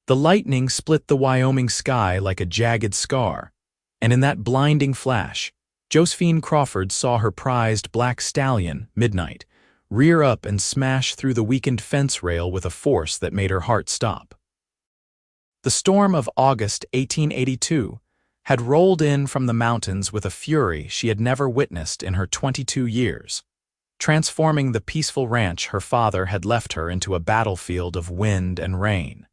The lightning split the Wyoming sky like a jagged scar, and in that blinding flash, Josephine Crawford saw her prized black stallion, Midnight, rear up and smash through the weakened fence rail with a force that made her heart stop. The storm of August 1882 had rolled in from the mountains with a fury she had never witnessed in her 22 years, transforming the peaceful ranch her father had left her into a battlefield of wind and rain.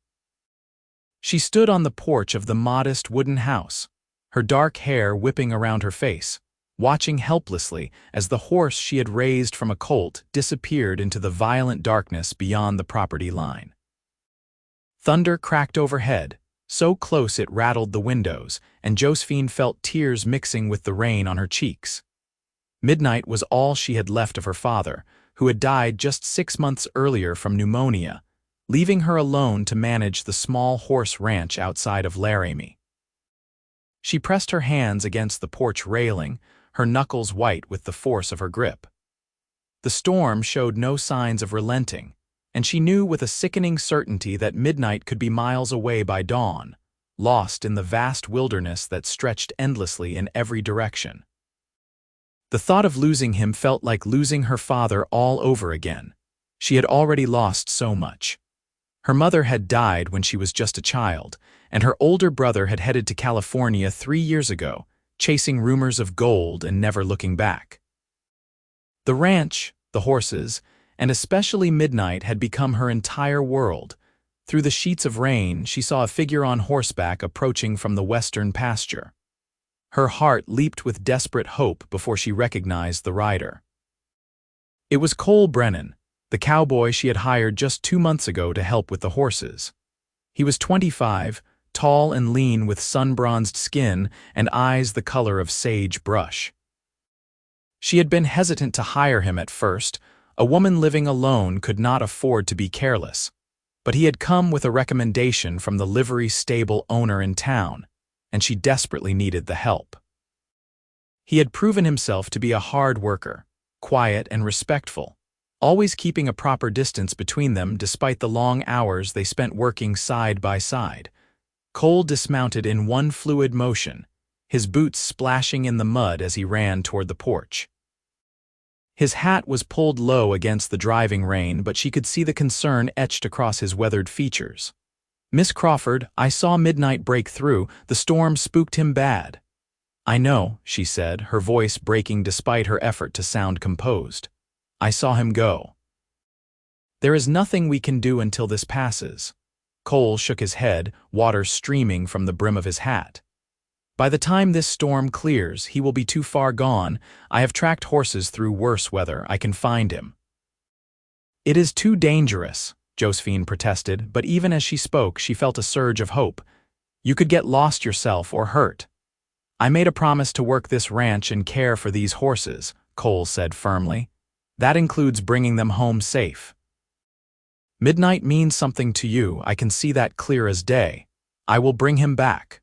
She stood on the porch of the modest wooden house, her dark hair whipping around her face, watching helplessly as the horse she had raised from a colt disappeared into the violent darkness beyond the property line. Thunder cracked overhead, so close it rattled the windows, and Josephine felt tears mixing with the rain on her cheeks. Midnight was all she had left of her father, who had died just 6 months earlier from pneumonia, leaving her alone to manage the small horse ranch outside of Laramie. She pressed her hands against the porch railing, her knuckles white with the force of her grip. The storm showed no signs of relenting, and she knew with a sickening certainty that Midnight could be miles away by dawn, lost in the vast wilderness that stretched endlessly in every direction. The thought of losing him felt like losing her father all over again. She had already lost so much. Her mother had died when she was just a child, and her older brother had headed to California 3 years ago, chasing rumors of gold and never looking back. The ranch, the horses, and especially Midnight had become her entire world. Through the sheets of rain, she saw a figure on horseback approaching from the western pasture. Her heart leaped with desperate hope before she recognized the rider. It was Cole Brennan, the cowboy she had hired just 2 months ago to help with the horses. He was 25, tall and lean with sun-bronzed skin and eyes the color of sage brush. She had been hesitant to hire him at first. A woman living alone could not afford to be careless. But he had come with a recommendation from the livery stable owner in town, and she desperately needed the help. He had proven himself to be a hard worker, quiet and respectful, always keeping a proper distance between them despite the long hours they spent working side by side. Cole dismounted in one fluid motion, his boots splashing in the mud as he ran toward the porch. His hat was pulled low against the driving rain, but she could see the concern etched across his weathered features. "Miss Crawford, I saw Midnight break through. The storm spooked him bad." "I know," she said, her voice breaking despite her effort to sound composed. "I saw him go." "There is nothing we can do until this passes." Cole shook his head, water streaming from the brim of his hat. "By the time this storm clears, he will be too far gone. I have tracked horses through worse weather. I can find him." "It is too dangerous," Josephine protested, but even as she spoke, she felt a surge of hope. "You could get lost yourself or hurt." "I made a promise to work this ranch and care for these horses," Cole said firmly. "That includes bringing them home safe." "Midnight means something to you. I can see that clear as day. I will bring him back."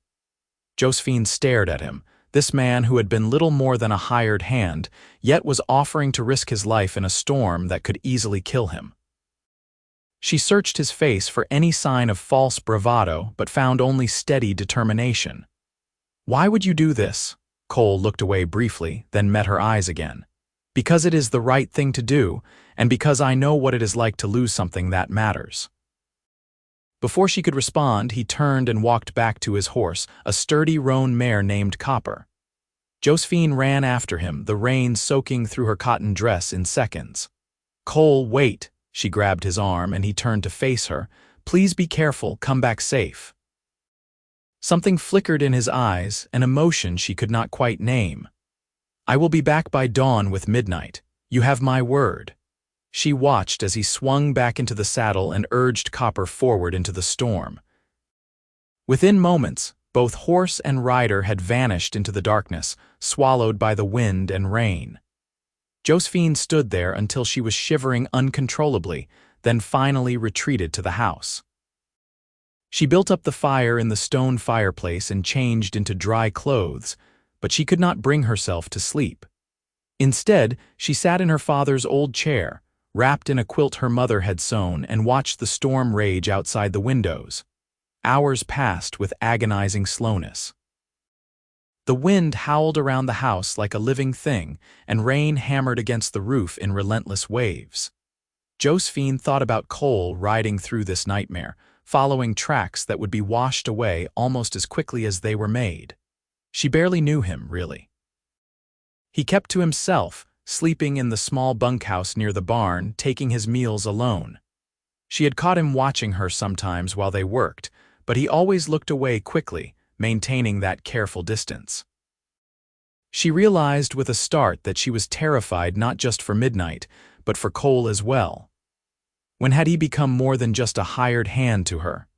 Josephine stared at him, this man who had been little more than a hired hand, yet was offering to risk his life in a storm that could easily kill him. She searched his face for any sign of false bravado, but found only steady determination. "Why would you do this?" Cole looked away briefly, then met her eyes again. "Because it is the right thing to do, and because I know what it is like to lose something that matters." Before she could respond, he turned and walked back to his horse, a sturdy roan mare named Copper. Josephine ran after him, the rain soaking through her cotton dress in seconds. "Cole, wait!" She grabbed his arm and he turned to face her. "Please be careful, come back safe." Something flickered in his eyes, an emotion she could not quite name. "I will be back by dawn with Midnight. You have my word." She watched as he swung back into the saddle and urged Copper forward into the storm. Within moments, both horse and rider had vanished into the darkness, swallowed by the wind and rain. Josephine stood there until she was shivering uncontrollably, then finally retreated to the house. She built up the fire in the stone fireplace and changed into dry clothes, but she could not bring herself to sleep. Instead, she sat in her father's old chair, wrapped in a quilt her mother had sewn, and watched the storm rage outside the windows. Hours passed with agonizing slowness. The wind howled around the house like a living thing, and rain hammered against the roof in relentless waves. Josephine thought about Cole riding through this nightmare, following tracks that would be washed away almost as quickly as they were made. She barely knew him, really. He kept to himself, sleeping in the small bunkhouse near the barn, taking his meals alone. She had caught him watching her sometimes while they worked, but he always looked away quickly, maintaining that careful distance. She realized with a start that she was terrified not just for Midnight, but for Cole as well. When had he become more than just a hired hand to her?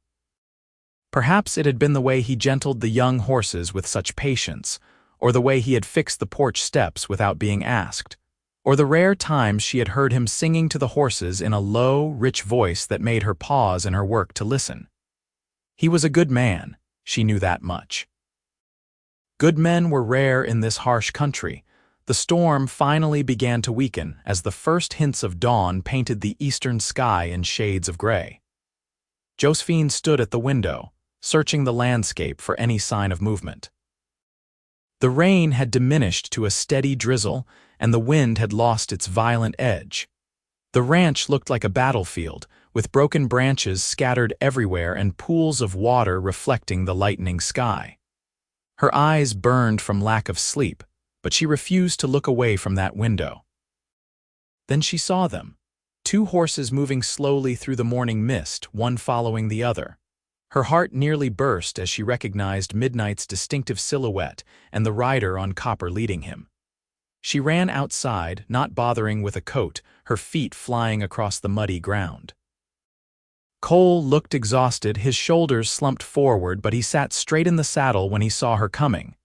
Perhaps it had been the way he gentled the young horses with such patience, or the way he had fixed the porch steps without being asked, or the rare times she had heard him singing to the horses in a low, rich voice that made her pause in her work to listen. He was a good man, she knew that much. Good men were rare in this harsh country. The storm finally began to weaken as the first hints of dawn painted the eastern sky in shades of gray. Josephine stood at the window, searching the landscape for any sign of movement. The rain had diminished to a steady drizzle, and the wind had lost its violent edge. The ranch looked like a battlefield, with broken branches scattered everywhere and pools of water reflecting the lightening sky. Her eyes burned from lack of sleep, but she refused to look away from that window. Then she saw them, 2 horses moving slowly through the morning mist, one following the other. Her heart nearly burst as she recognized Midnight's distinctive silhouette and the rider on copper leading him. She ran outside, not bothering with a coat, her feet flying across the muddy ground. Cole looked exhausted, his shoulders slumped forward, but he sat straight in the saddle when he saw her coming.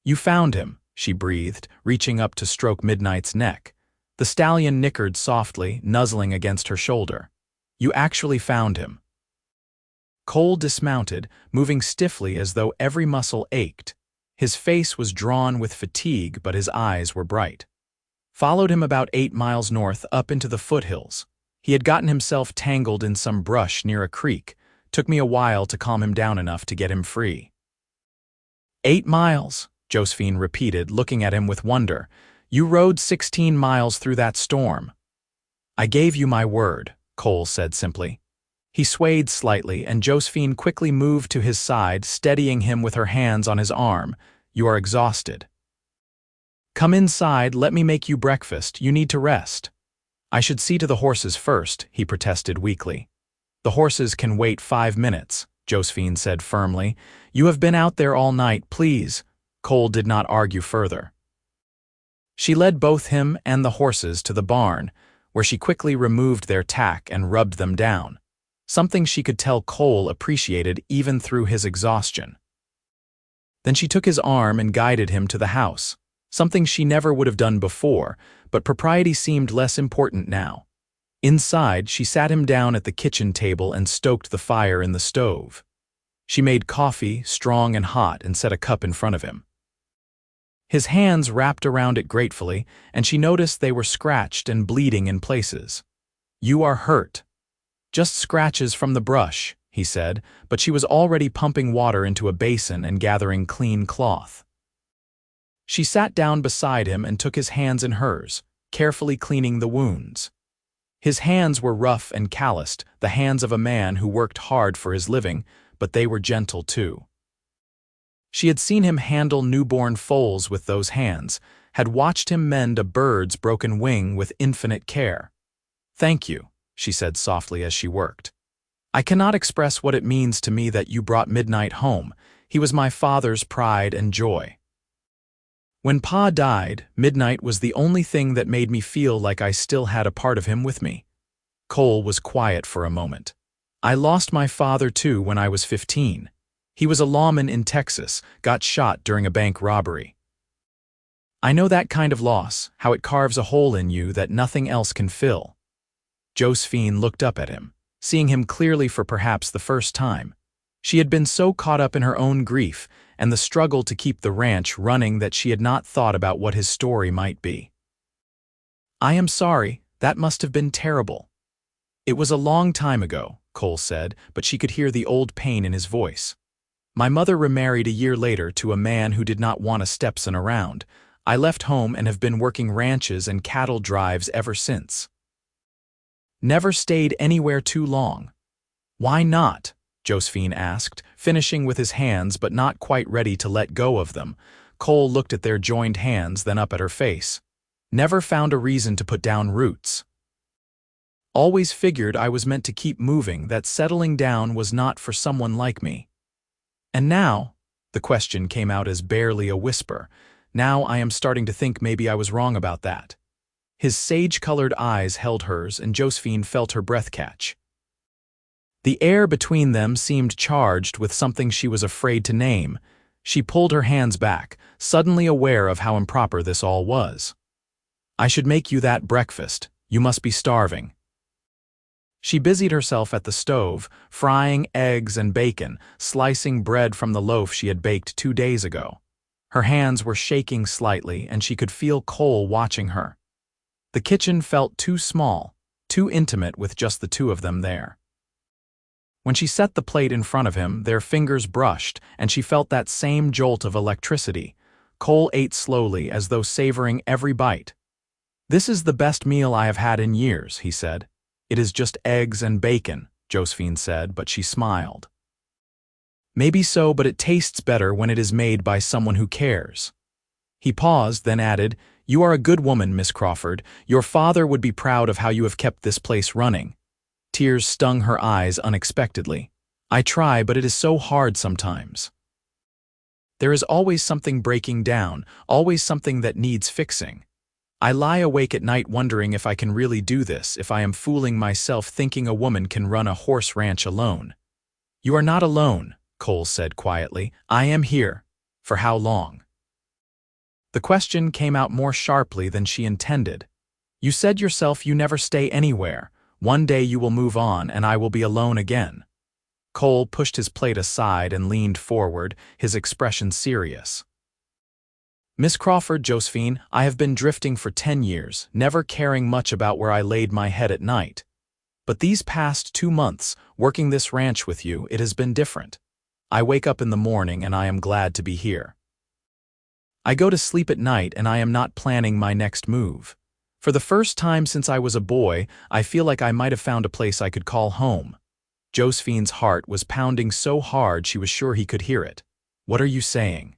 "You found him," she breathed, reaching up to stroke Midnight's neck. The stallion nickered softly, nuzzling against her shoulder. "You actually found him." Cole dismounted, moving stiffly as though every muscle ached. His face was drawn with fatigue, but his eyes were bright. Followed him about 8 miles north up into the foothills. He had gotten himself tangled in some brush near a creek. Took me a while to calm him down enough to get him free. 8 miles, Josephine repeated, looking at him with wonder. "You rode 16 miles through that storm." "I gave you my word," Cole said simply. He swayed slightly, and Josephine quickly moved to his side, steadying him with her hands on his arm. "You are exhausted. Come inside, let me make you breakfast. You need to rest." "I should see to the horses first," he protested weakly. "The horses can wait 5 minutes," Josephine said firmly. "You have been out there all night, please." Cole did not argue further. She led both him and the horses to the barn, where she quickly removed their tack and rubbed them down, something she could tell Cole appreciated even through his exhaustion. Then she took his arm and guided him to the house, something she never would have done before, but propriety seemed less important now. Inside, she sat him down at the kitchen table and stoked the fire in the stove. She made coffee, strong and hot, and set a cup in front of him. His hands wrapped around it gratefully, and she noticed they were scratched and bleeding in places. "You are hurt." "Just scratches from the brush," he said, but she was already pumping water into a basin and gathering clean cloth. She sat down beside him and took his hands in hers, carefully cleaning the wounds. His hands were rough and calloused, the hands of a man who worked hard for his living, but they were gentle too. She had seen him handle newborn foals with those hands, had watched him mend a bird's broken wing with infinite care. "Thank you," she said softly as she worked. "I cannot express what it means to me that you brought Midnight home. He was my father's pride and joy. When Pa died, Midnight was the only thing that made me feel like I still had a part of him with me." Cole was quiet for a moment. "I lost my father too when I was 15. He was a lawman in Texas, got shot during a bank robbery. I know that kind of loss, how it carves a hole in you that nothing else can fill." Josephine looked up at him, seeing him clearly for perhaps the first time. She had been so caught up in her own grief and the struggle to keep the ranch running that she had not thought about what his story might be. "I am sorry, that must have been terrible." "It was a long time ago," Cole said, but she could hear the old pain in his voice. My mother remarried a year later to a man who did not want a stepson around. I left home and have been working ranches and cattle drives ever since. Never stayed anywhere too long. Why not? Josephine asked, finishing with his hands but not quite ready to let go of them. Cole looked at their joined hands, then up at her face. Never found a reason to put down roots. Always figured I was meant to keep moving, that settling down was not for someone like me. And now, the question came out as barely a whisper, now I am starting to think maybe I was wrong about that. His sage-colored eyes held hers, and Josephine felt her breath catch. The air between them seemed charged with something she was afraid to name. She pulled her hands back, suddenly aware of how improper this all was. I should make you that breakfast. You must be starving. She busied herself at the stove, frying eggs and bacon, slicing bread from the loaf she had baked 2 days ago. Her hands were shaking slightly, and she could feel Cole watching her. The kitchen felt too small, too intimate with just the two of them there. When she set the plate in front of him, their fingers brushed, and she felt that same jolt of electricity. Cole ate slowly, as though savoring every bite. This is the best meal I have had in years, he said. It is just eggs and bacon, Josephine said, but she smiled. Maybe so, but it tastes better when it is made by someone who cares. He paused, then added, You are a good woman, Miss Crawford. Your father would be proud of how you have kept this place running. Tears stung her eyes unexpectedly. I try, but it is so hard sometimes. There is always something breaking down, always something that needs fixing. I lie awake at night wondering if I can really do this, if I am fooling myself thinking a woman can run a horse ranch alone. You are not alone, Cole said quietly. I am here. For how long? The question came out more sharply than she intended. You said yourself you never stay anywhere. One day you will move on and I will be alone again. Cole pushed his plate aside and leaned forward, his expression serious. Miss Crawford, Josephine, I have been drifting for 10 years, never caring much about where I laid my head at night. But these past 2 months, working this ranch with you, it has been different. I wake up in the morning and I am glad to be here. I go to sleep at night and I am not planning my next move. For the first time since I was a boy, I feel like I might have found a place I could call home. Josephine's heart was pounding so hard she was sure he could hear it. What are you saying?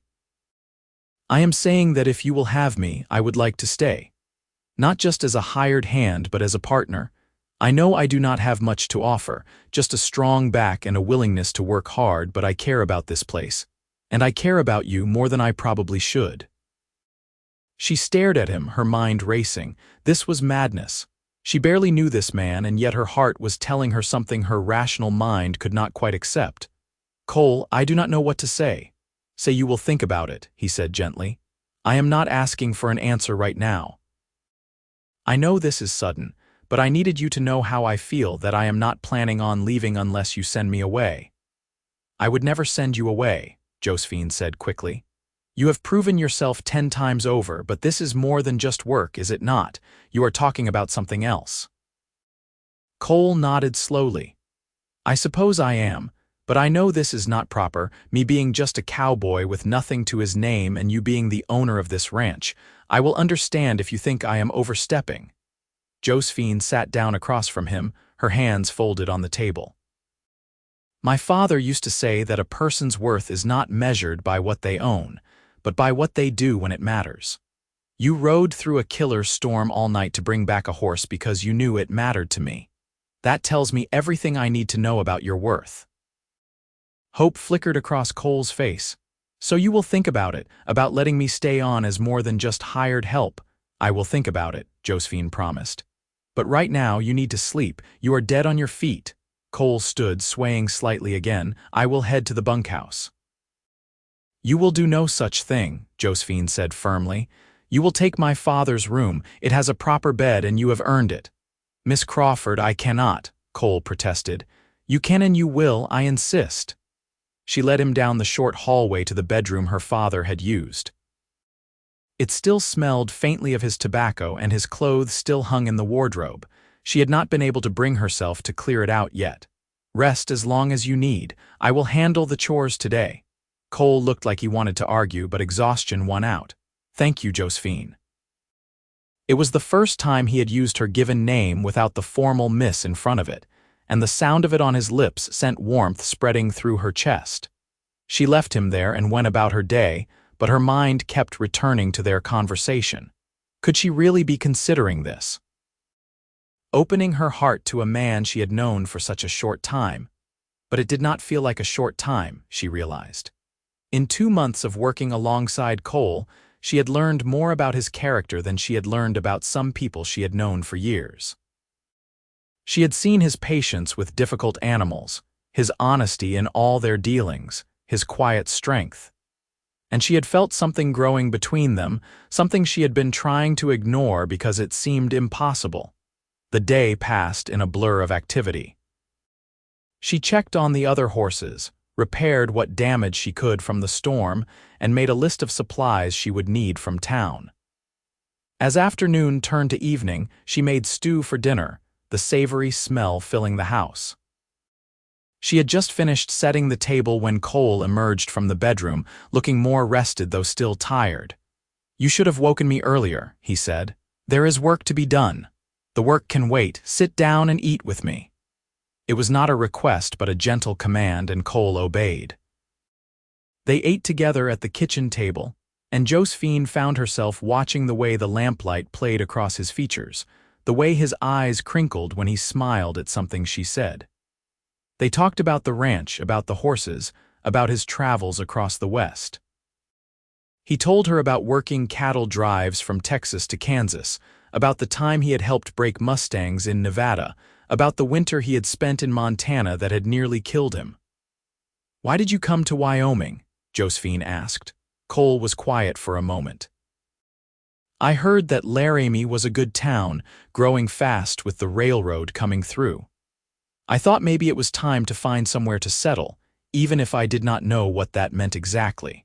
I am saying that if you will have me, I would like to stay. Not just as a hired hand, but as a partner. I know I do not have much to offer, just a strong back and a willingness to work hard, but I care about this place. And I care about you more than I probably should. She stared at him, her mind racing. This was madness. She barely knew this man, and yet her heart was telling her something her rational mind could not quite accept. Cole, I do not know what to say. Say you will think about it, he said gently. I am not asking for an answer right now. I know this is sudden, but I needed you to know how I feel, that I am not planning on leaving unless you send me away. I would never send you away, Josephine said quickly. You have proven yourself 10 times over, but this is more than just work, is it not? You are talking about something else. Cole nodded slowly. I suppose I am, but I know this is not proper, me being just a cowboy with nothing to his name and you being the owner of this ranch. I will understand if you think I am overstepping. Josephine sat down across from him, her hands folded on the table. My father used to say that a person's worth is not measured by what they own, but by what they do when it matters. You rode through a killer storm all night to bring back a horse because you knew it mattered to me. That tells me everything I need to know about your worth. Hope flickered across Cole's face. So you will think about it, about letting me stay on as more than just hired help. I will think about it, Josephine promised. But right now you need to sleep. You are dead on your feet. Cole stood, swaying slightly again. I will head to the bunkhouse. You will do no such thing, Josephine said firmly. You will take my father's room. It has a proper bed and you have earned it. Miss Crawford, I cannot, Cole protested. You can and you will, I insist. She led him down the short hallway to the bedroom her father had used. It still smelled faintly of his tobacco and his clothes still hung in the wardrobe. She had not been able to bring herself to clear it out yet. Rest as long as you need. I will handle the chores today. Cole looked like he wanted to argue, but exhaustion won out. Thank you, Josephine. It was the first time he had used her given name without the formal miss in front of it, and the sound of it on his lips sent warmth spreading through her chest. She left him there and went about her day, but her mind kept returning to their conversation. Could she really be considering this? Opening her heart to a man she had known for such a short time. But it did not feel like a short time, she realized. In 2 months of working alongside Cole, she had learned more about his character than she had learned about some people she had known for years. She had seen his patience with difficult animals, his honesty in all their dealings, his quiet strength. And she had felt something growing between them, something she had been trying to ignore because it seemed impossible. The day passed in a blur of activity. She checked on the other horses, repaired what damage she could from the storm, and made a list of supplies she would need from town. As afternoon turned to evening, she made stew for dinner, the savory smell filling the house. She had just finished setting the table when Cole emerged from the bedroom, looking more rested though still tired. "You should have woken me earlier," he said. "There is work to be done. The work can wait. Sit down and eat with me." It was not a request but a gentle command, and Cole obeyed. They ate together at the kitchen table, and Josephine found herself watching the way the lamplight played across his features, the way his eyes crinkled when he smiled at something she said. They talked about the ranch, about the horses, about his travels across the West. He told her about working cattle drives from Texas to Kansas, about the time he had helped break Mustangs in Nevada, about the winter he had spent in Montana that had nearly killed him. "Why did you come to Wyoming?" Josephine asked. Cole was quiet for a moment. "I heard that Laramie was a good town, growing fast with the railroad coming through. I thought maybe it was time to find somewhere to settle, even if I did not know what that meant exactly.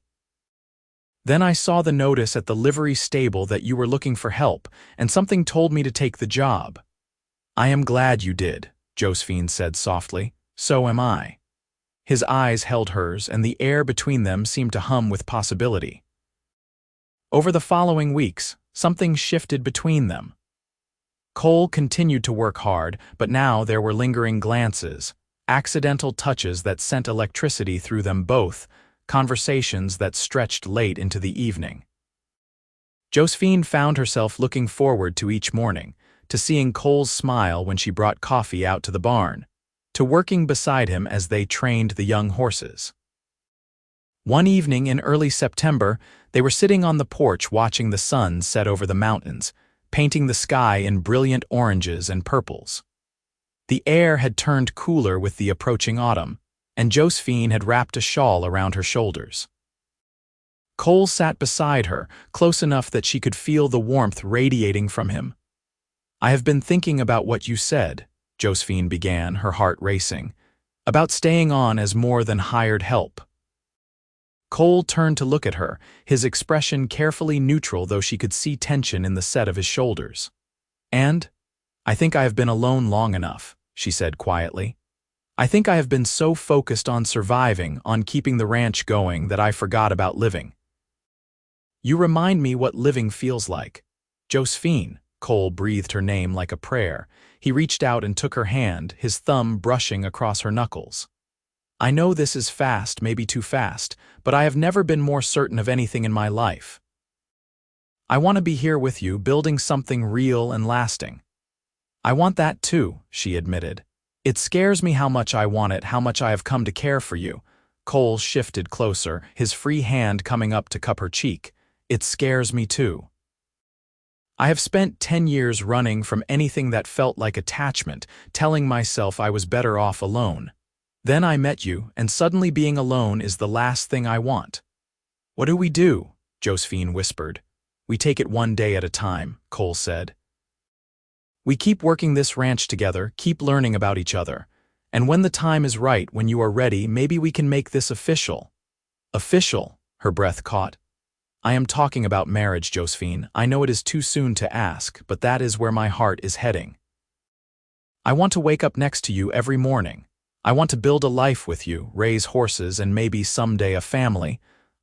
Then I saw the notice at the livery stable that you were looking for help, and something told me to take the job." "I am glad you did," Josephine said softly. "So am I." His eyes held hers, and the air between them seemed to hum with possibility. Over the following weeks, something shifted between them. Cole continued to work hard, but now there were lingering glances, accidental touches that sent electricity through them both, conversations that stretched late into the evening. Josephine found herself looking forward to each morning, to seeing Cole's smile when she brought coffee out to the barn, to working beside him as they trained the young horses. One evening in early September, they were sitting on the porch watching the sun set over the mountains, painting the sky in brilliant oranges and purples. The air had turned cooler with the approaching autumn, and Josephine had wrapped a shawl around her shoulders. Cole sat beside her, close enough that she could feel the warmth radiating from him. "I have been thinking about what you said," Josephine began, her heart racing, "about staying on as more than hired help." Cole turned to look at her, his expression carefully neutral though she could see tension in the set of his shoulders. "And I think I have been alone long enough," she said quietly. "I think I have been so focused on surviving, on keeping the ranch going, that I forgot about living." "You remind me what living feels like." "Josephine," Cole breathed her name like a prayer. He reached out and took her hand, his thumb brushing across her knuckles. "I know this is fast, maybe too fast, but I have never been more certain of anything in my life. I want to be here with you, building something real and lasting." "I want that too," she admitted. "It scares me how much I want it, how much I have come to care for you." Cole shifted closer, his free hand coming up to cup her cheek. "It scares me too. I have spent 10 years running from anything that felt like attachment, telling myself I was better off alone. Then I met you, and suddenly being alone is the last thing I want." "What do we do?" Josephine whispered. "We take it one day at a time," Cole said. "We keep working this ranch together, keep learning about each other. And when the time is right, when you are ready, maybe we can make this official." "Official?" Her breath caught. "I am talking about marriage, Josephine. I know it is too soon to ask, but that is where my heart is heading. I want to wake up next to you every morning. I want to build a life with you, raise horses, and maybe someday a family.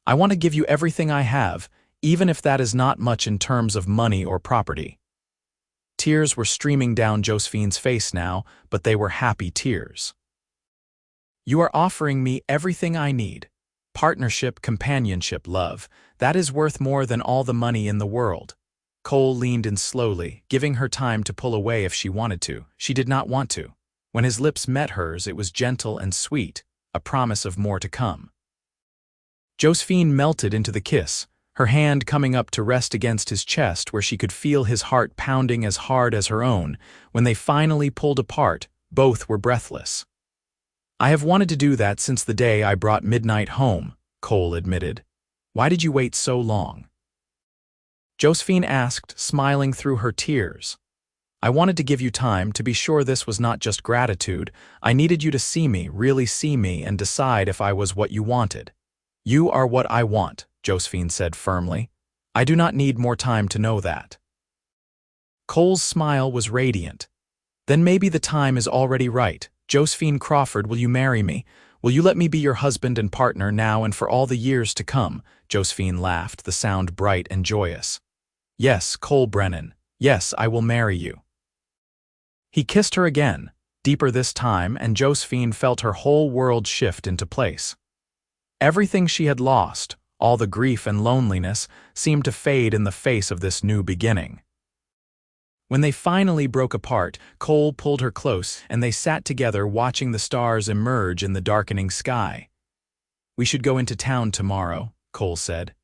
I want to give you everything I have, even if that is not much in terms of money or property." Tears were streaming down Josephine's face now, but they were happy tears. "You are offering me everything I need. Partnership, companionship, love. That is worth more than all the money in the world." Cole leaned in slowly, giving her time to pull away if she wanted to. She did not want to. When his lips met hers, it was gentle and sweet, a promise of more to come. Josephine melted into the kiss, her hand coming up to rest against his chest where she could feel his heart pounding as hard as her own. When they finally pulled apart, both were breathless. "I have wanted to do that since the day I brought Midnight home," Cole admitted. "Why did you wait so long?" Josephine asked, smiling through her tears. "I wanted to give you time to be sure this was not just gratitude. I needed you to see me, really see me, and decide if I was what you wanted." "You are what I want," Josephine said firmly. "I do not need more time to know that." Cole's smile was radiant. "Then maybe the time is already right. Josephine Crawford, will you marry me? Will you let me be your husband and partner now and for all the years to come?" Josephine laughed, the sound bright and joyous. "Yes, Cole Brennan. Yes, I will marry you." He kissed her again, deeper this time, and Josephine felt her whole world shift into place. Everything she had lost, all the grief and loneliness, seemed to fade in the face of this new beginning. When they finally broke apart, Cole pulled her close, and they sat together watching the stars emerge in the darkening sky. "We should go into town tomorrow," Cole said.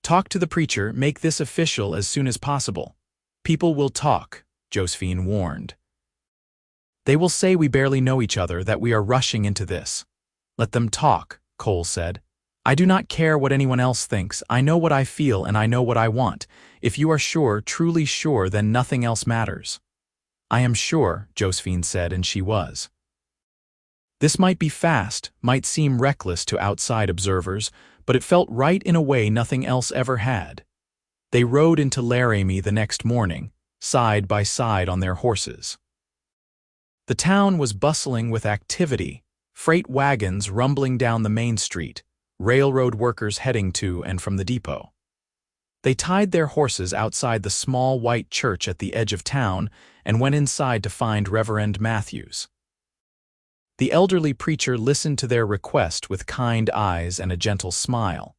"Talk to the preacher, make this official as soon as possible." "People will talk," Josephine warned. "They will say we barely know each other, that we are rushing into this." "Let them talk," Cole said. "I do not care what anyone else thinks. I know what I feel and I know what I want. If you are sure, truly sure, then nothing else matters." "I am sure," Josephine said, and she was. This might be fast, might seem reckless to outside observers, but it felt right in a way nothing else ever had. They rode into Laramie the next morning, side by side on their horses. The town was bustling with activity, freight wagons rumbling down the main street, railroad workers heading to and from the depot. They tied their horses outside the small white church at the edge of town and went inside to find Reverend Matthews. The elderly preacher listened to their request with kind eyes and a gentle smile.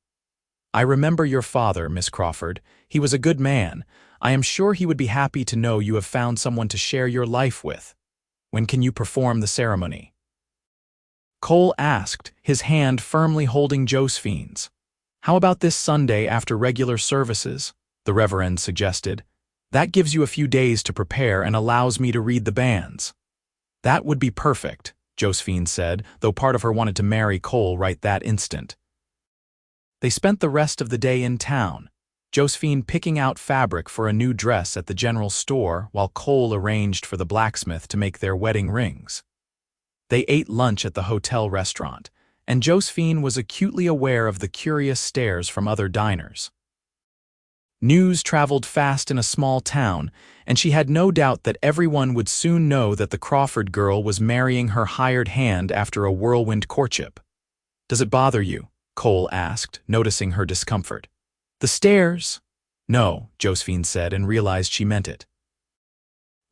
"I remember your father, Miss Crawford. He was a good man. I am sure he would be happy to know you have found someone to share your life with. When can you perform the ceremony?" Cole asked, his hand firmly holding Josephine's. "How about this Sunday after regular services?" the Reverend suggested. "That gives you a few days to prepare and allows me to read the banns." "That would be perfect," Josephine said, though part of her wanted to marry Cole right that instant. They spent the rest of the day in town, Josephine picking out fabric for a new dress at the general store while Cole arranged for the blacksmith to make their wedding rings. They ate lunch at the hotel restaurant, and Josephine was acutely aware of the curious stares from other diners. News traveled fast in a small town, and she had no doubt that everyone would soon know that the Crawford girl was marrying her hired hand after a whirlwind courtship. "Does it bother you?" Cole asked, noticing her discomfort. "The stairs?" "No," Josephine said and realized she meant it.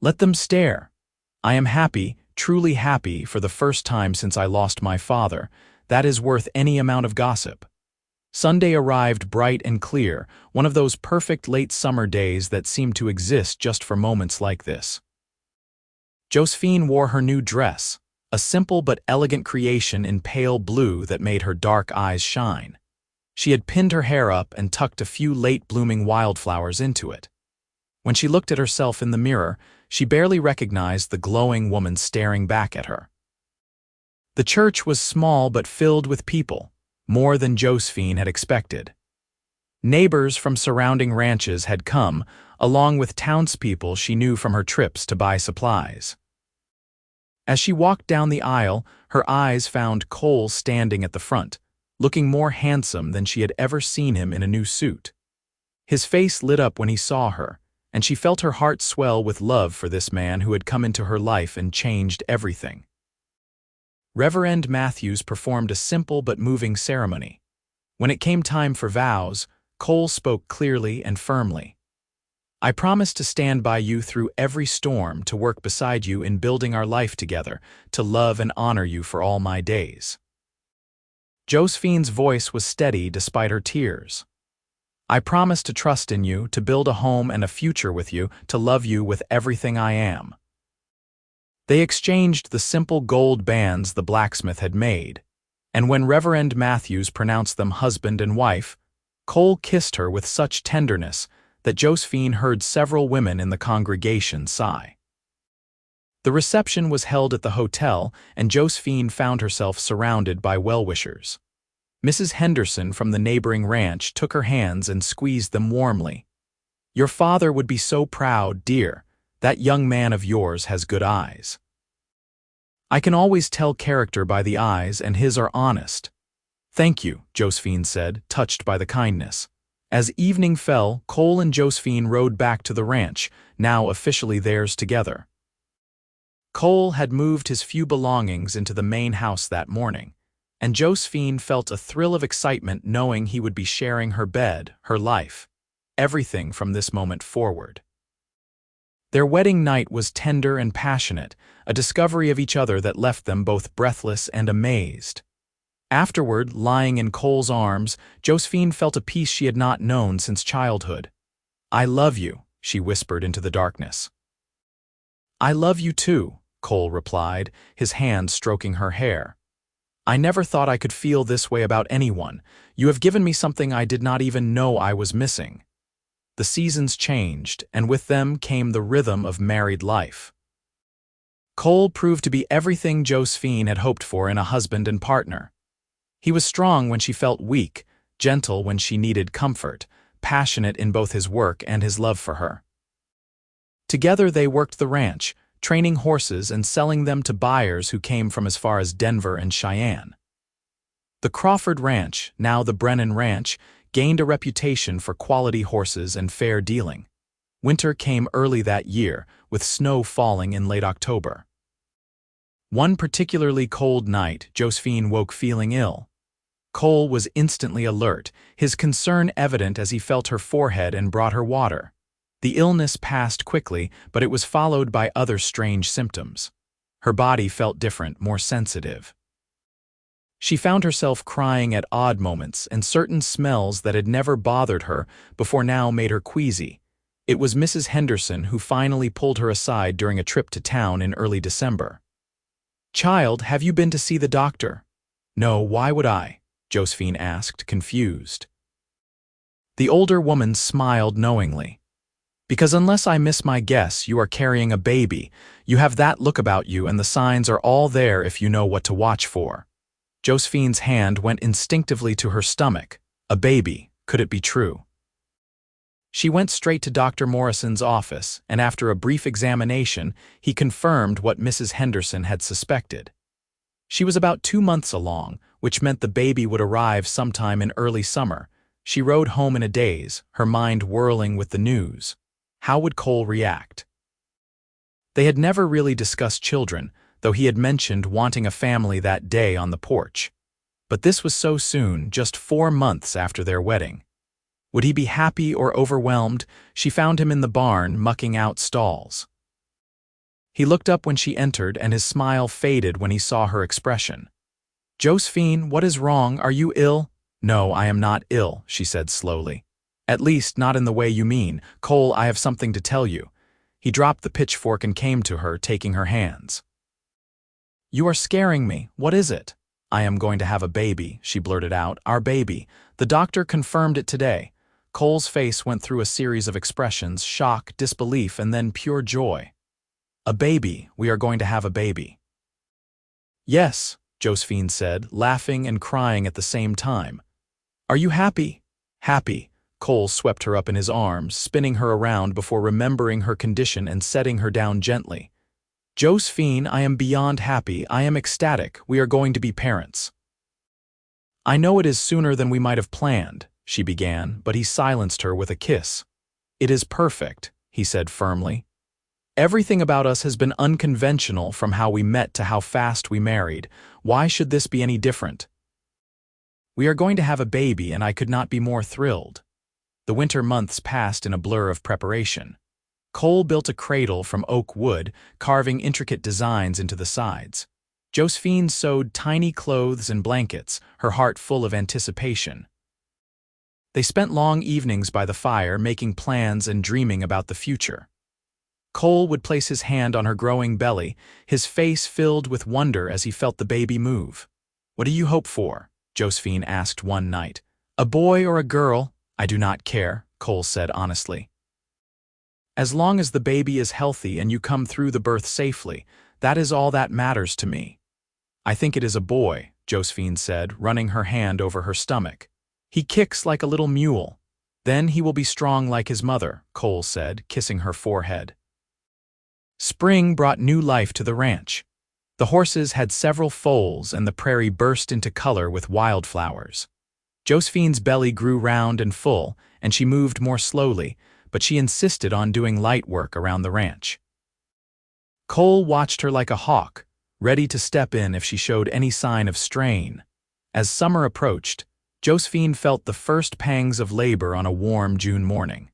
"Let them stare. I am happy, truly happy, for the first time since I lost my father. That is worth any amount of gossip." Sunday arrived bright and clear, one of those perfect late summer days that seemed to exist just for moments like this. Josephine wore her new dress, a simple but elegant creation in pale blue that made her dark eyes shine. She had pinned her hair up and tucked a few late-blooming wildflowers into it. When she looked at herself in the mirror, she barely recognized the glowing woman staring back at her. The church was small but filled with people, more than Josephine had expected. Neighbors from surrounding ranches had come, along with townspeople she knew from her trips to buy supplies. As she walked down the aisle, her eyes found Cole standing at the front, looking more handsome than she had ever seen him in a new suit. His face lit up when he saw her, and she felt her heart swell with love for this man who had come into her life and changed everything. Reverend Matthews performed a simple but moving ceremony. When it came time for vows, Cole spoke clearly and firmly. I promise to stand by you through every storm, to work beside you in building our life together, to love and honor you for all my days. Josephine's voice was steady despite her tears. I promise to trust in you, to build a home and a future with you, to love you with everything I am. They exchanged the simple gold bands the blacksmith had made, and when Reverend Matthews pronounced them husband and wife, Cole kissed her with such tenderness that Josephine heard several women in the congregation sigh. The reception was held at the hotel, and Josephine found herself surrounded by well-wishers. Mrs. Henderson from the neighboring ranch took her hands and squeezed them warmly. Your father would be so proud, dear. That young man of yours has good eyes. I can always tell character by the eyes, and his are honest. Thank you, Josephine said, touched by the kindness. As evening fell, Cole and Josephine rode back to the ranch, now officially theirs together. Cole had moved his few belongings into the main house that morning, and Josephine felt a thrill of excitement knowing he would be sharing her bed, her life, everything from this moment forward. Their wedding night was tender and passionate, a discovery of each other that left them both breathless and amazed. Afterward, lying in Cole's arms, Josephine felt a peace she had not known since childhood. I love you, she whispered into the darkness. I love you too, Cole replied, his hand stroking her hair. I never thought I could feel this way about anyone. You have given me something I did not even know I was missing. The seasons changed, and with them came the rhythm of married life. Cole proved to be everything Josephine had hoped for in a husband and partner. He was strong when she felt weak, gentle when she needed comfort, passionate in both his work and his love for her. Together they worked the ranch, training horses and selling them to buyers who came from as far as Denver and Cheyenne. The Crawford Ranch, now the Brennan Ranch, gained a reputation for quality horses and fair dealing. Winter came early that year, with snow falling in late October. One particularly cold night, Josephine woke feeling ill. Cole was instantly alert, his concern evident as he felt her forehead and brought her water. The illness passed quickly, but it was followed by other strange symptoms. Her body felt different, more sensitive. She found herself crying at odd moments, and certain smells that had never bothered her before now made her queasy. It was Mrs. Henderson who finally pulled her aside during a trip to town in early December. Child, have you been to see the doctor? No, why would I? Josephine asked, confused. The older woman smiled knowingly. Because unless I miss my guess, you are carrying a baby. You have that look about you, and the signs are all there if you know what to watch for. Josephine's hand went instinctively to her stomach. A baby, could it be true? She went straight to Dr. Morrison's office, and after a brief examination, he confirmed what Mrs. Henderson had suspected. She was about 2 months along, which meant the baby would arrive sometime in early summer. She rode home in a daze, her mind whirling with the news. How would Cole react? They had never really discussed children, though he had mentioned wanting a family that day on the porch. But this was so soon, just 4 months after their wedding. Would he be happy or overwhelmed? She found him in the barn, mucking out stalls. He looked up when she entered, and his smile faded when he saw her expression. Josephine, what is wrong? Are you ill? No, I am not ill, she said slowly. At least, not in the way you mean. Cole, I have something to tell you. He dropped the pitchfork and came to her, taking her hands. You are scaring me. What is it? I am going to have a baby, she blurted out. Our baby. The doctor confirmed it today. Cole's face went through a series of expressions, shock, disbelief, and then pure joy. A baby. We are going to have a baby. Yes, Josephine said, laughing and crying at the same time. Are you happy? Happy. Cole swept her up in his arms, spinning her around before remembering her condition and setting her down gently. Josephine, I am beyond happy. I am ecstatic. We are going to be parents. I know it is sooner than we might have planned, she began, but he silenced her with a kiss. It is perfect, he said firmly. Everything about us has been unconventional, from how we met to how fast we married. Why should this be any different? We are going to have a baby, and I could not be more thrilled. The winter months passed in a blur of preparation. Cole built a cradle from oak wood, carving intricate designs into the sides. Josephine sewed tiny clothes and blankets, her heart full of anticipation. They spent long evenings by the fire, making plans and dreaming about the future. Cole would place his hand on her growing belly, his face filled with wonder as he felt the baby move. "What do you hope for?" Josephine asked one night. "A boy or a girl? I do not care," Cole said honestly. "As long as the baby is healthy and you come through the birth safely, that is all that matters to me." "I think it is a boy," Josephine said, running her hand over her stomach. "He kicks like a little mule. Then he will be strong like his mother," Cole said, kissing her forehead. Spring brought new life to the ranch. The horses had several foals, and the prairie burst into color with wildflowers. Josephine's belly grew round and full, and she moved more slowly, but she insisted on doing light work around the ranch. Cole watched her like a hawk, ready to step in if she showed any sign of strain. As summer approached, Josephine felt the first pangs of labor on a warm June morning.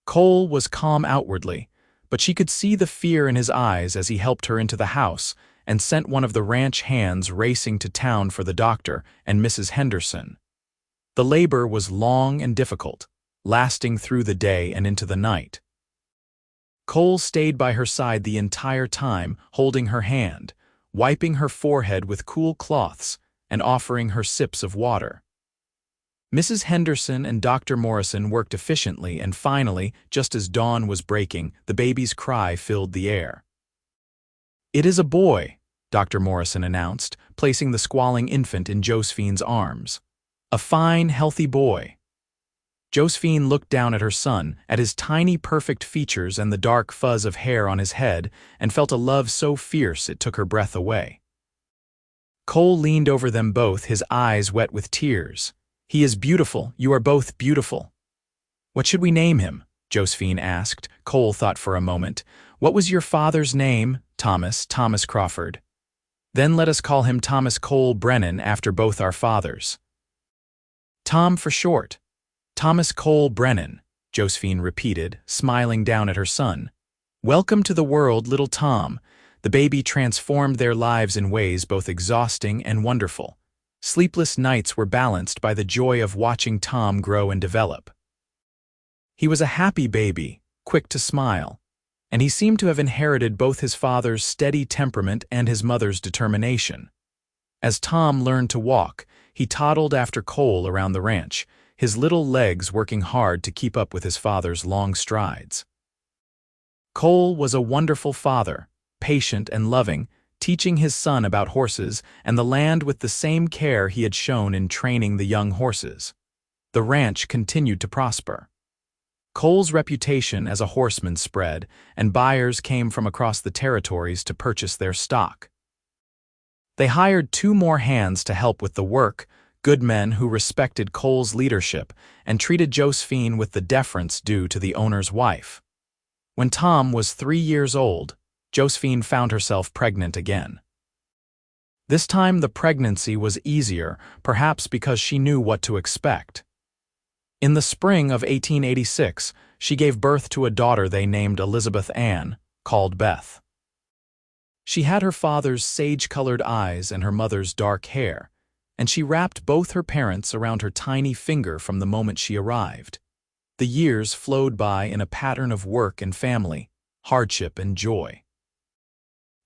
Cole was calm outwardly, but she could see the fear in his eyes as he helped her into the house and sent one of the ranch hands racing to town for the doctor and Mrs. Henderson. The labor was long and difficult, lasting through the day and into the night. Cole stayed by her side the entire time, holding her hand, wiping her forehead with cool cloths, and offering her sips of water. Mrs. Henderson and Dr. Morrison worked efficiently, and finally, just as dawn was breaking, the baby's cry filled the air. "It is a boy," Dr. Morrison announced, placing the squalling infant in Josephine's arms. "A fine, healthy boy." Josephine looked down at her son, at his tiny, perfect features and the dark fuzz of hair on his head, and felt a love so fierce it took her breath away. Cole leaned over them both, his eyes wet with tears. "He is beautiful. You are both beautiful." "What should we name him?" Josephine asked. Cole thought for a moment. "What was your father's name?" "Thomas Crawford." "Then let us call him Thomas Cole Brennan, after both our fathers." "Tom for short." "Thomas Cole Brennan," Josephine repeated, smiling down at her son. "Welcome to the world, little Tom." The baby transformed their lives in ways both exhausting and wonderful. Sleepless nights were balanced by the joy of watching Tom grow and develop. He was a happy baby, quick to smile, and he seemed to have inherited both his father's steady temperament and his mother's determination. As Tom learned to walk, he toddled after Cole around the ranch, his little legs working hard to keep up with his father's long strides. Cole was a wonderful father, patient and loving, teaching his son about horses and the land with the same care he had shown in training the young horses. The ranch continued to prosper. Cole's reputation as a horseman spread, and buyers came from across the territories to purchase their stock. They hired 2 more hands to help with the work, good men who respected Cole's leadership and treated Josephine with the deference due to the owner's wife. When Tom was 3 years old, Josephine found herself pregnant again. This time the pregnancy was easier, perhaps because she knew what to expect. In the spring of 1886, she gave birth to a daughter they named Elizabeth Ann, called Beth. She had her father's sage-colored eyes and her mother's dark hair, and she wrapped both her parents around her tiny finger from the moment she arrived. The years flowed by in a pattern of work and family, hardship and joy.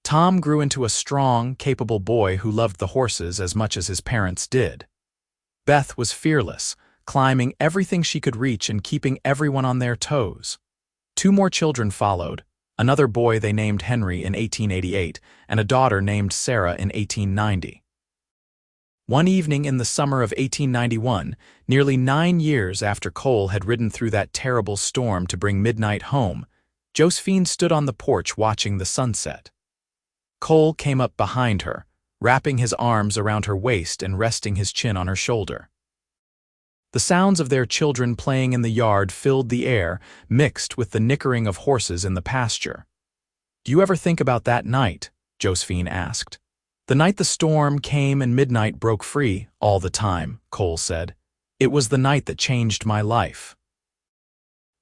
Tom grew into a strong, capable boy who loved the horses as much as his parents did. Beth was fearless, climbing everything she could reach and keeping everyone on their toes. 2 more children followed, another boy they named Henry in 1888 and a daughter named Sarah in 1890. One evening in the summer of 1891, nearly 9 years after Cole had ridden through that terrible storm to bring midnight home, Josephine stood on the porch watching the sunset. Cole came up behind her, wrapping his arms around her waist and resting his chin on her shoulder. The sounds of their children playing in the yard filled the air, mixed with the nickering of horses in the pasture. "Do you ever think about that night?" Josephine asked. "The night the storm came and midnight broke free." "All the time," Cole said. "It was the night that changed my life."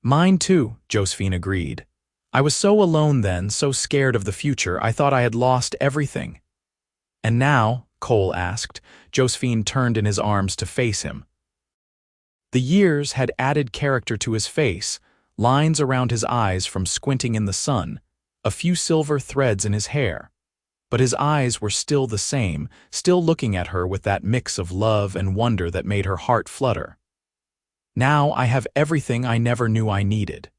"Mine too," Josephine agreed. "I was so alone then, so scared of the future, I thought I had lost everything." "And now?" Cole asked. Josephine turned in his arms to face him. The years had added character to his face, lines around his eyes from squinting in the sun, a few silver threads in his hair. But his eyes were still the same, still looking at her with that mix of love and wonder that made her heart flutter. "Now I have everything I never knew I needed.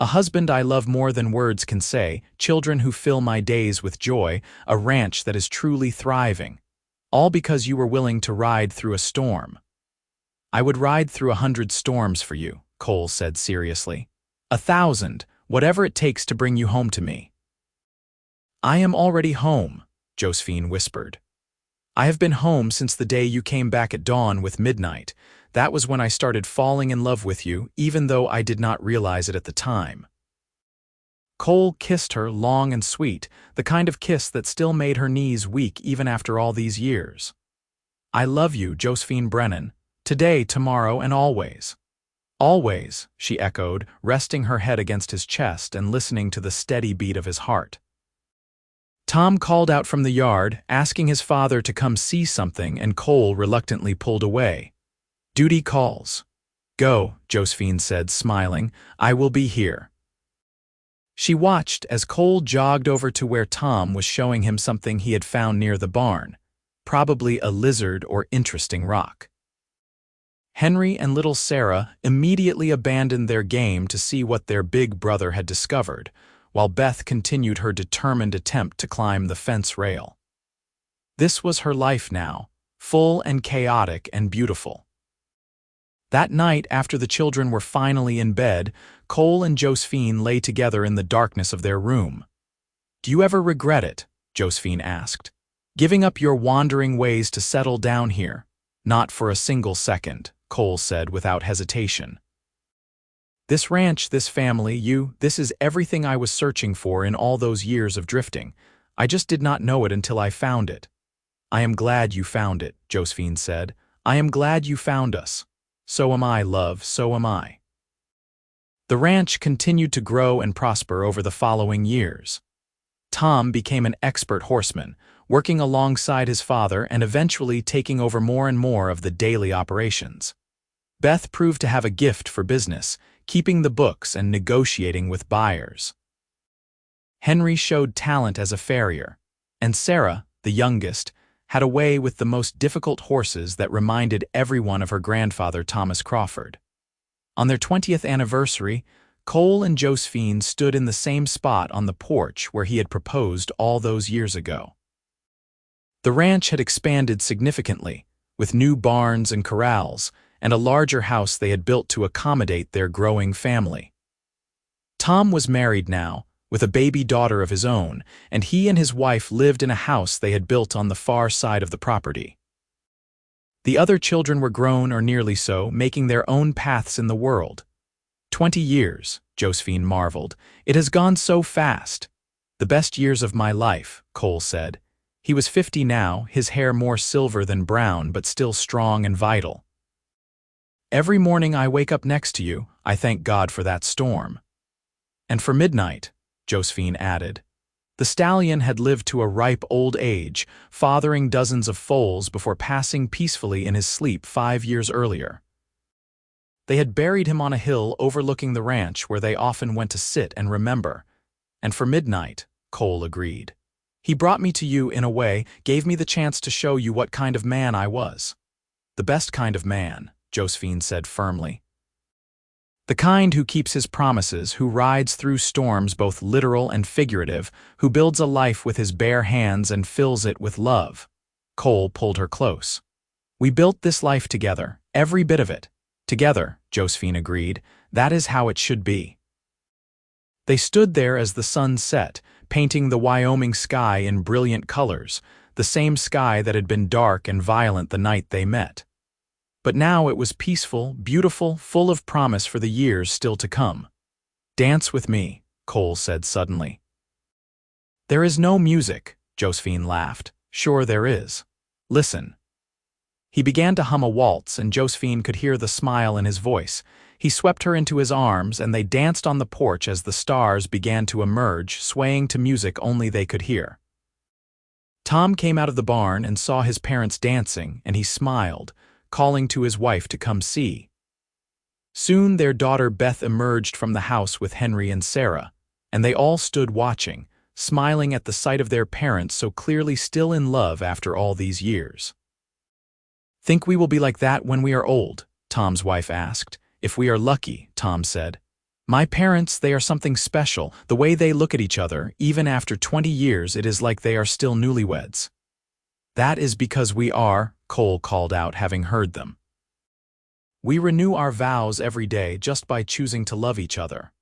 A husband I love more than words can say, children who fill my days with joy, a ranch that is truly thriving. All because you were willing to ride through a storm." "I would ride through 100 storms for you," Cole said seriously. 1,000, whatever it takes to bring you home to me." "I am already home," Josephine whispered. "I have been home since the day you came back at dawn with midnight. That was when I started falling in love with you, even though I did not realize it at the time." Cole kissed her long and sweet, the kind of kiss that still made her knees weak even after all these years. "I love you, Josephine Brennan, today, tomorrow, and always." "Always," she echoed, resting her head against his chest and listening to the steady beat of his heart. Tom called out from the yard, asking his father to come see something, and Cole reluctantly pulled away. "Duty calls." "Go," Josephine said, smiling. "I will be here." She watched as Cole jogged over to where Tom was showing him something he had found near the barn, probably a lizard or interesting rock. Henry and little Sarah immediately abandoned their game to see what their big brother had discovered, while Beth continued her determined attempt to climb the fence rail. This was her life now, full and chaotic and beautiful. That night, after the children were finally in bed, Cole and Josephine lay together in the darkness of their room. "Do you ever regret it?" Josephine asked. "Giving up your wandering ways to settle down here?" "Not for a single second," Cole said without hesitation. "This ranch, this family, this is everything I was searching for in all those years of drifting. I just did not know it until I found it." "I am glad you found it," Josephine said. "I am glad you found us." "So am I, love, so am I." The ranch continued to grow and prosper over the following years. Tom became an expert horseman, working alongside his father and eventually taking over more and more of the daily operations. Beth proved to have a gift for business, keeping the books and negotiating with buyers. Henry showed talent as a farrier, and Sarah, the youngest, had a way with the most difficult horses that reminded everyone of her grandfather, Thomas Crawford. On their 20th anniversary, Cole and Josephine stood in the same spot on the porch where he had proposed all those years ago. The ranch had expanded significantly, with new barns and corrals, and a larger house they had built to accommodate their growing family. Tom was married now, with a baby daughter of his own, and he and his wife lived in a house they had built on the far side of the property. The other children were grown or nearly so, making their own paths in the world. 20 years, Josephine marveled. "It has gone so fast." "The best years of my life," Cole said. He was 50 now, his hair more silver than brown, but still strong and vital. "Every morning I wake up next to you, I thank God for that storm." "And for midnight," Josephine added. The stallion had lived to a ripe old age, fathering dozens of foals before passing peacefully in his sleep 5 years earlier. They had buried him on a hill overlooking the ranch where they often went to sit and remember. "And for midnight," Cole agreed. "He brought me to you in a way, gave me the chance to show you what kind of man I was." "The best kind of man," Josephine said firmly. "The kind who keeps his promises, who rides through storms both literal and figurative, who builds a life with his bare hands and fills it with love." Cole pulled her close. "We built this life together, every bit of it." "Together," Josephine agreed. "That is how it should be." They stood there as the sun set, painting the Wyoming sky in brilliant colors, the same sky that had been dark and violent the night they met. But now it was peaceful, beautiful, full of promise for the years still to come. "Dance with me," Cole said suddenly. "There is no music," Josephine laughed. "Sure there is. Listen." He began to hum a waltz, and Josephine could hear the smile in his voice. He swept her into his arms, and they danced on the porch as the stars began to emerge, swaying to music only they could hear. Tom came out of the barn and saw his parents dancing, and he smiled, calling to his wife to come see. Soon their daughter Beth emerged from the house with Henry and Sarah, and they all stood watching, smiling at the sight of their parents so clearly still in love after all these years. "Think we will be like that when we are old?" Tom's wife asked. "If we are lucky," Tom said. "My parents, they are something special. The way they look at each other, even after 20 years, it is like they are still newlyweds." "That is because we are," Cole called out, having heard them. "We renew our vows every day just by choosing to love each other.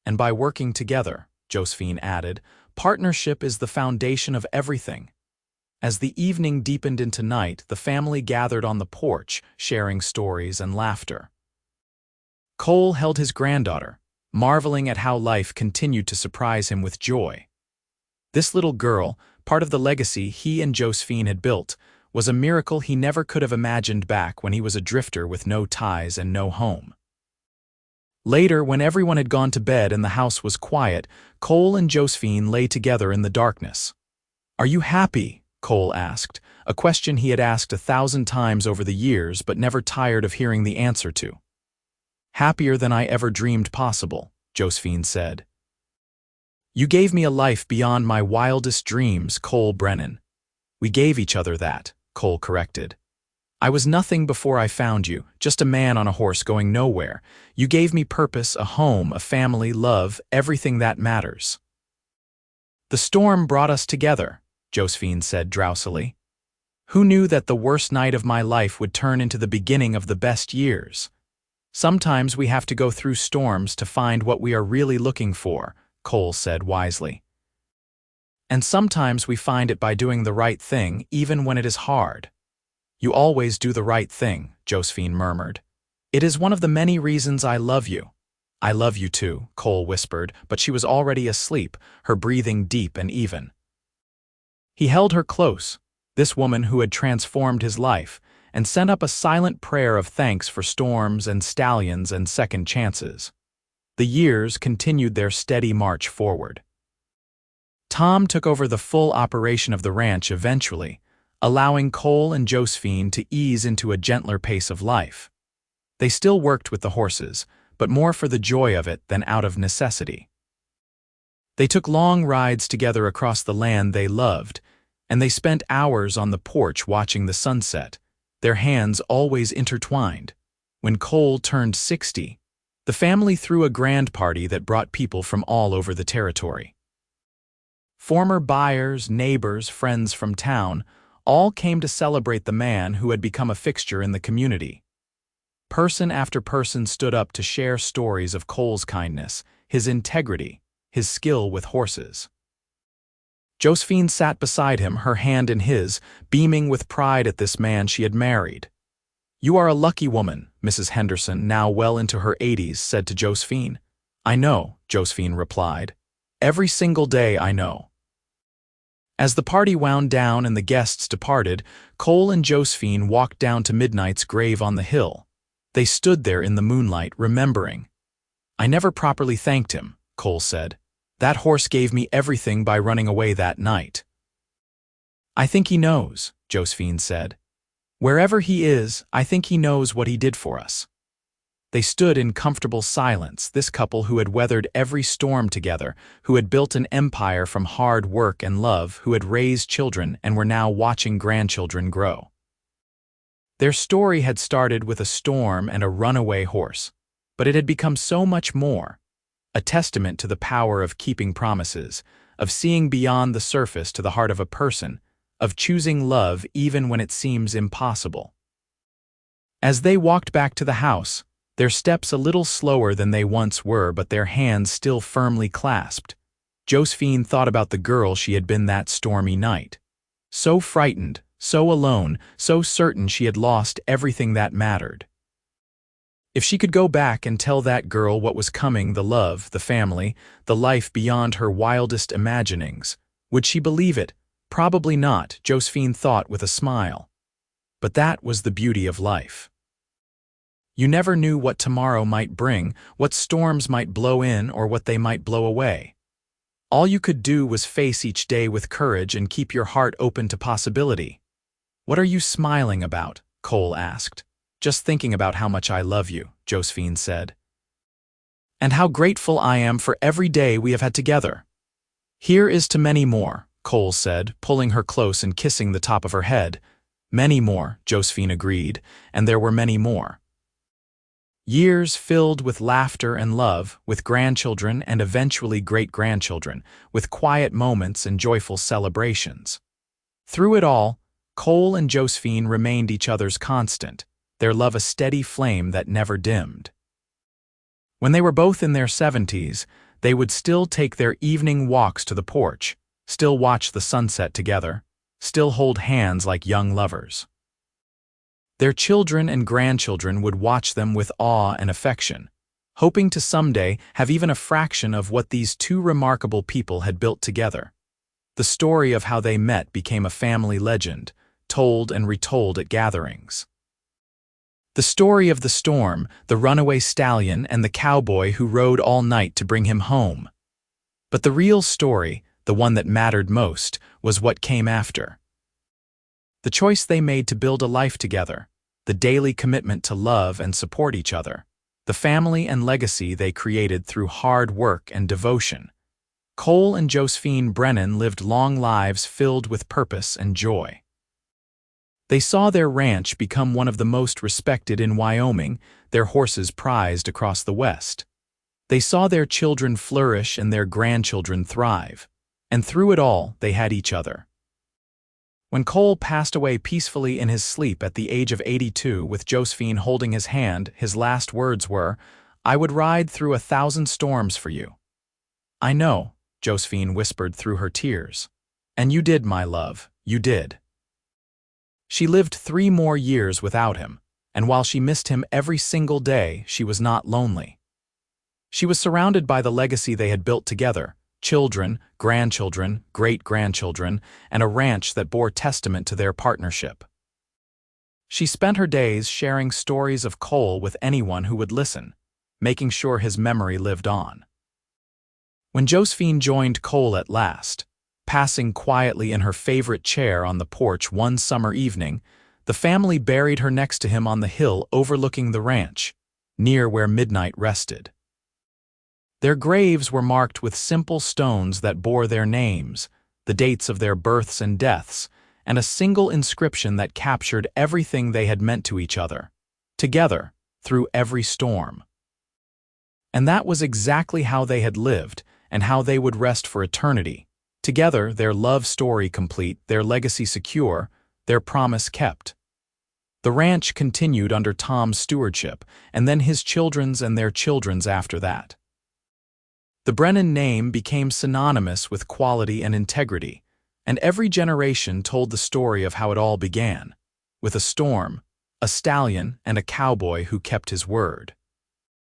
And by working together," Josephine added. "Partnership is the foundation of everything." As the evening deepened into night, the family gathered on the porch, sharing stories and laughter. Cole held his granddaughter, marveling at how life continued to surprise him with joy. This little girl, part of the legacy he and Josephine had built, was a miracle he never could have imagined back when he was a drifter with no ties and no home. Later, when everyone had gone to bed and the house was quiet, Cole and Josephine lay together in the darkness. "Are you happy?" Cole asked, a question he had asked 1,000 times over the years but never tired of hearing the answer to. "Happier than I ever dreamed possible," Josephine said. "You gave me a life beyond my wildest dreams, Cole Brennan." "We gave each other that," Cole corrected. "I was nothing before I found you, just a man on a horse going nowhere. You gave me purpose, a home, a family, love, everything that matters." "The storm brought us together," Josephine said drowsily. "Who knew that the worst night of my life would turn into the beginning of the best years? Sometimes we have to go through storms to find what we are really looking for," Cole said wisely. "And sometimes we find it by doing the right thing, even when it is hard." "You always do the right thing," Josephine murmured. "It is one of the many reasons I love you." "I love you too," Cole whispered, but she was already asleep, her breathing deep and even. He held her close, this woman who had transformed his life, and sent up a silent prayer of thanks for storms and stallions and second chances. The years continued their steady march forward. Tom took over the full operation of the ranch eventually, allowing Cole and Josephine to ease into a gentler pace of life. They still worked with the horses, but more for the joy of it than out of necessity. They took long rides together across the land they loved, and they spent hours on the porch watching the sunset, their hands always intertwined. When Cole turned 60, the family threw a grand party that brought people from all over the territory. Former buyers, neighbors, friends from town, all came to celebrate the man who had become a fixture in the community. Person after person stood up to share stories of Cole's kindness, his integrity, his skill with horses. Josephine sat beside him, her hand in his, beaming with pride at this man she had married. "You are a lucky woman," Mrs. Henderson, now well into her 80s, said to Josephine. "I know," Josephine replied. "Every single day I know." As the party wound down and the guests departed, Cole and Josephine walked down to Midnight's grave on the hill. They stood there in the moonlight, remembering. "I never properly thanked him," Cole said. "That horse gave me everything by running away that night." "I think he knows," Josephine said. "Wherever he is, I think he knows what he did for us." They stood in comfortable silence, this couple who had weathered every storm together, who had built an empire from hard work and love, who had raised children and were now watching grandchildren grow. Their story had started with a storm and a runaway horse, but it had become so much more. A testament to the power of keeping promises, of seeing beyond the surface to the heart of a person, of choosing love even when it seems impossible. As they walked back to the house, their steps a little slower than they once were but their hands still firmly clasped, Josephine thought about the girl she had been that stormy night. So frightened, so alone, so certain she had lost everything that mattered. If she could go back and tell that girl what was coming, the love, the family, the life beyond her wildest imaginings, would she believe it? Probably not, Josephine thought with a smile. But that was the beauty of life. You never knew what tomorrow might bring, what storms might blow in or what they might blow away. All you could do was face each day with courage and keep your heart open to possibility. "What are you smiling about?" Cole asked. "Just thinking about how much I love you," Josephine said. "And how grateful I am for every day we have had together." "Here is to many more," Cole said, pulling her close and kissing the top of her head. "Many more," Josephine agreed, and there were many more. Years filled with laughter and love, with grandchildren and eventually great-grandchildren, with quiet moments and joyful celebrations. Through it all, Cole and Josephine remained each other's constant, their love a steady flame that never dimmed. When they were both in their 70s, they would still take their evening walks to the porch, still watch the sunset together, still hold hands like young lovers. Their children and grandchildren would watch them with awe and affection, hoping to someday have even a fraction of what these two remarkable people had built together. The story of how they met became a family legend, told and retold at gatherings. The story of the storm, the runaway stallion, and the cowboy who rode all night to bring him home. But the real story, the one that mattered most, was what came after. The choice they made to build a life together, the daily commitment to love and support each other, the family and legacy they created through hard work and devotion. Cole and Josephine Brennan lived long lives filled with purpose and joy. They saw their ranch become one of the most respected in Wyoming, their horses prized across the West. They saw their children flourish and their grandchildren thrive. And through it all, they had each other. When Cole passed away peacefully in his sleep at the age of 82 with Josephine holding his hand, his last words were, "I would ride through 1,000 storms for you." "I know," Josephine whispered through her tears. "And you did, my love, you did." She lived 3 more years without him, and while she missed him every single day, she was not lonely. She was surrounded by the legacy they had built together, children, grandchildren, great-grandchildren, and a ranch that bore testament to their partnership. She spent her days sharing stories of Cole with anyone who would listen, making sure his memory lived on. When Josephine joined Cole at last, passing quietly in her favorite chair on the porch one summer evening, the family buried her next to him on the hill overlooking the ranch, near where midnight rested. Their graves were marked with simple stones that bore their names, the dates of their births and deaths, and a single inscription that captured everything they had meant to each other, together, through every storm. And that was exactly how they had lived, and how they would rest for eternity, together, their love story complete, their legacy secure, their promise kept. The ranch continued under Tom's stewardship, and then his children's and their children's after that. The Brennan name became synonymous with quality and integrity, and every generation told the story of how it all began, with a storm, a stallion, and a cowboy who kept his word.